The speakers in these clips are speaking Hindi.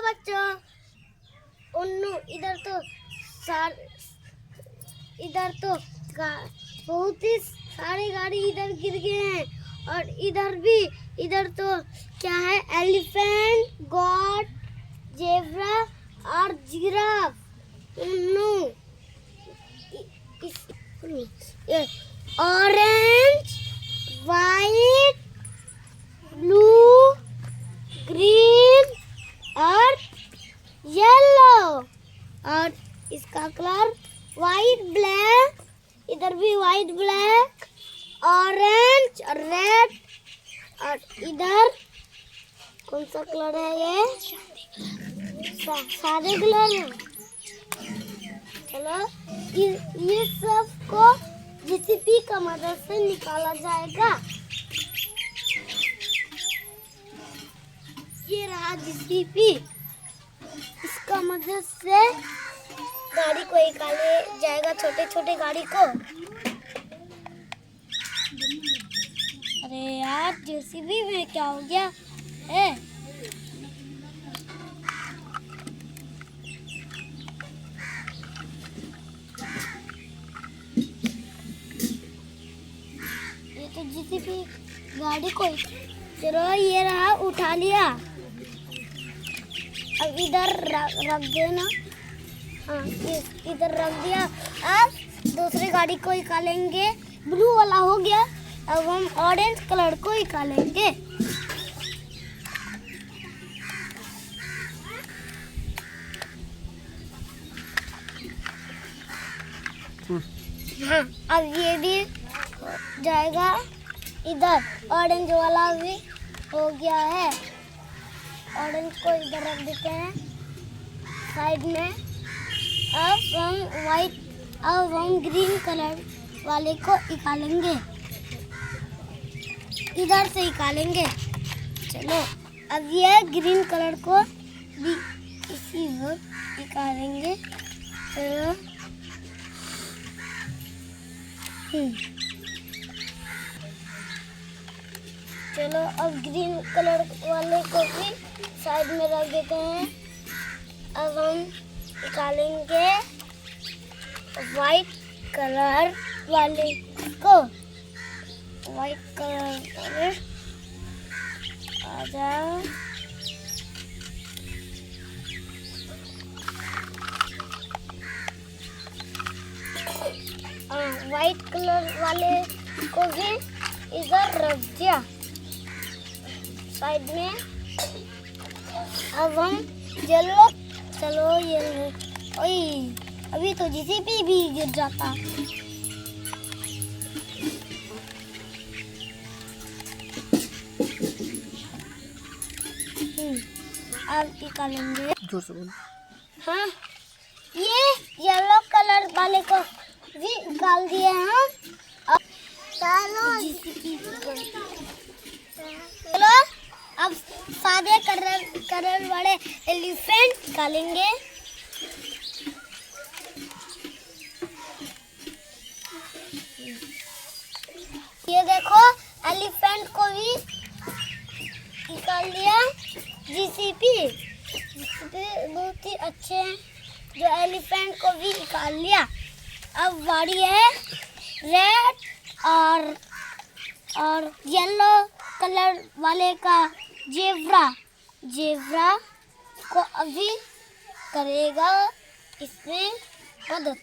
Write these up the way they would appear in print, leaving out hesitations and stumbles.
बच्चों, उन्नू इधर तो बहुत ही सारी गाड़ी इधर गिर गए हैं। और इधर तो क्या है, एलिफेंट, गॉट, जेब्रा और जिराफ। उन्नू ऑरेंज, वाइट, ब्लू, ग्रीन और येलो। और इसका कलर वाइट, ब्लैक, इधर भी वाइट, ब्लैक, ऑरेंज और रेड। और इधर कौन सा कलर है? ये सारे कलर हैं। चलो ये सब को जेसीबी का मदद से निकाला जाएगा। ये रहा जेसीबी, इसका मदद से गाड़ी को निकाले जाएगा, छोटे छोटे गाड़ी को। अरे यार, जेसीबी में क्या हो गया है? ये तो जेसीबी गाड़ी को, चलो ये रहा, उठा लिया। अब इधर रख देना। हाँ, इधर रख दिया। अब दूसरी गाड़ी को निकालेंगे। ब्लू वाला हो गया, अब हम ऑरेंज कलर को निकालेंगे। हाँ, अब ये भी जाएगा। इधर ऑरेंज वाला भी हो गया है। ऑरेंज को इधर रख देते हैं साइड में। अब हम ग्रीन कलर वाले को निकालेंगे, इधर से निकालेंगे। चलो अब ये ग्रीन कलर को भी इसी वक्त निकालेंगे। चलो अब ग्रीन कलर वाले को भी साइड में रख देते हैं। अब हम निकालेंगे वाइट कलर वाले को। वाइट कलर वाले आ जाओ। वाइट कलर वाले को भी इधर रख दिया साइड में। अब हम चलो ये ओए, अभी तो जेसीबी भी गिर जाता। अब निकालेंगे, जोर से बोल। हाँ, ये येलो कलर वाले को भी निकाल दिए हम। चलो अब सादे कलर वाले एलिफेंट निकालेंगे। ये देखो, एलिफेंट को भी निकाल लिया। जेसीबी बहुत ही अच्छे हैं जो एलिफेंट को भी निकाल लिया। अब बारी है रेड और येलो कलर वाले का जेब्रा को अभी करेगा इसमें मदद।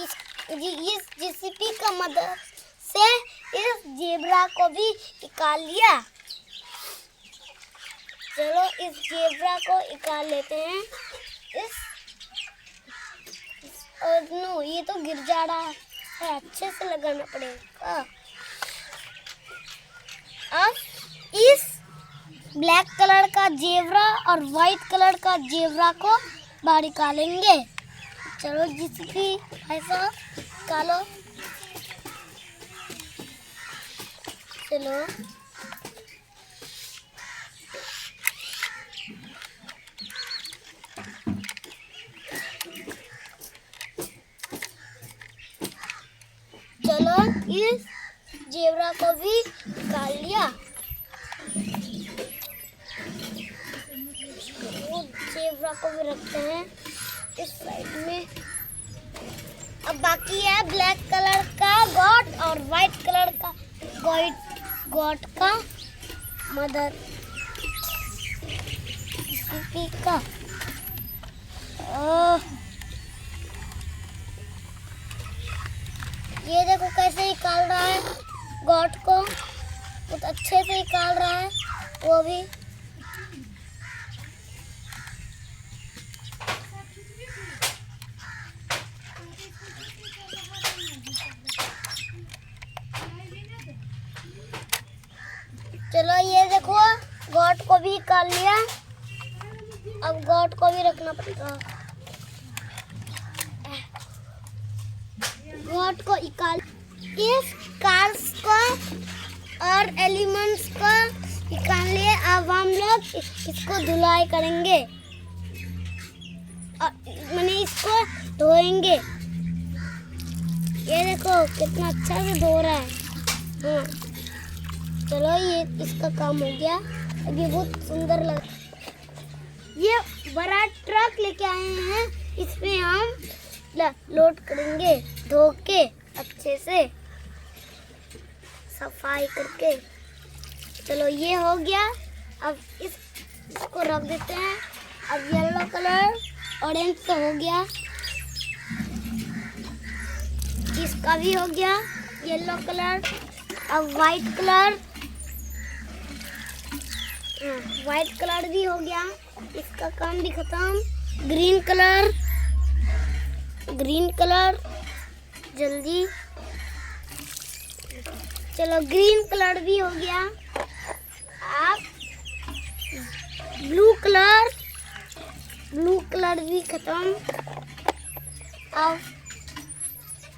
इस जेसीबी का मदद से इस जेब्रा को भी निकाल लिया। चलो इस जेब्रा को निकाल लेते हैं। नो, ये तो गिर जा रहा है, अच्छे से लगाना पड़ेगा। अब इस ब्लैक कलर का जेब्रा और वाइट कलर का जेब्रा को बाहर निकालेंगे। चलो जिसकी ऐसा निकालो। चलो इस जेब्रा को भी निकाल लिया। जेब्रा को भी रखते हैं इस साइड में। अब बाकी है ब्लैक कलर का गॉड और वाइट कलर का गॉड का मदर का। ये देखो कैसे निकाल रहा है गॉड को, बहुत अच्छे से निकाल रहा है वो भी। चलो ये देखो गॉड को भी निकाल लिया, अब गॉड को भी रखना पड़ेगा। गॉड को निकाल, इस कार्स को और एलिमेंट्स को निकाल लिए। अब हम लोग इसको धुलाई करेंगे और मैंने इसको धोएंगे। ये देखो कितना अच्छा से धो रहा है। हाँ चलो ये इसका काम हो गया। अब ये बहुत सुंदर लग, ये बड़ा ट्रक लेके आए हैं, इसमें हम लोड करेंगे धो के अच्छे से सफाई करके। चलो ये हो गया। अब इसको रख देते हैं। अब येलो कलर ऑरेंज तो हो गया, इसका भी हो गया येलो कलर। अब वाइट कलर भी हो गया, इसका काम भी खत्म। ग्रीन कलर जल्दी। चलो ग्रीन कलर भी हो गया। अब ब्लू कलर भी खत्म। अब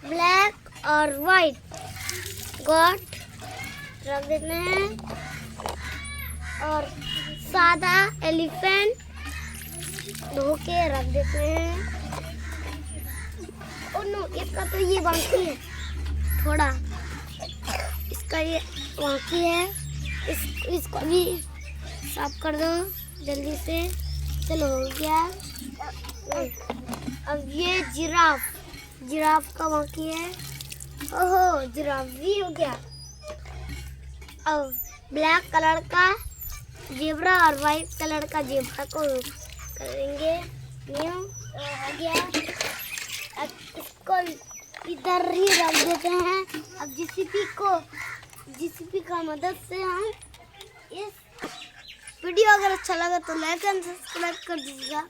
ब्लैक और वाइट गॉड रख देते हैं और सादा एलिफेंट धो के रख देते हैं। ओ नो, इसका तो ये बाकी है थोड़ा, इसका ये बाकी है। इसको भी साफ कर दो जल्दी से। चलो हो गया। अब ये जिराफ का बाकी है। ओहो जिराफ भी हो गया। अब ब्लैक कलर का जेब्रा और वाइट कलर का जेब्रा को करेंगे न्यू। हो गया। अब इसको इधर ही रख देते हैं। अब जीसीपी का मदद से हम इस वीडियो अगर अच्छा लगा तो लाइक एंड सब्सक्राइब कर दीजिएगा।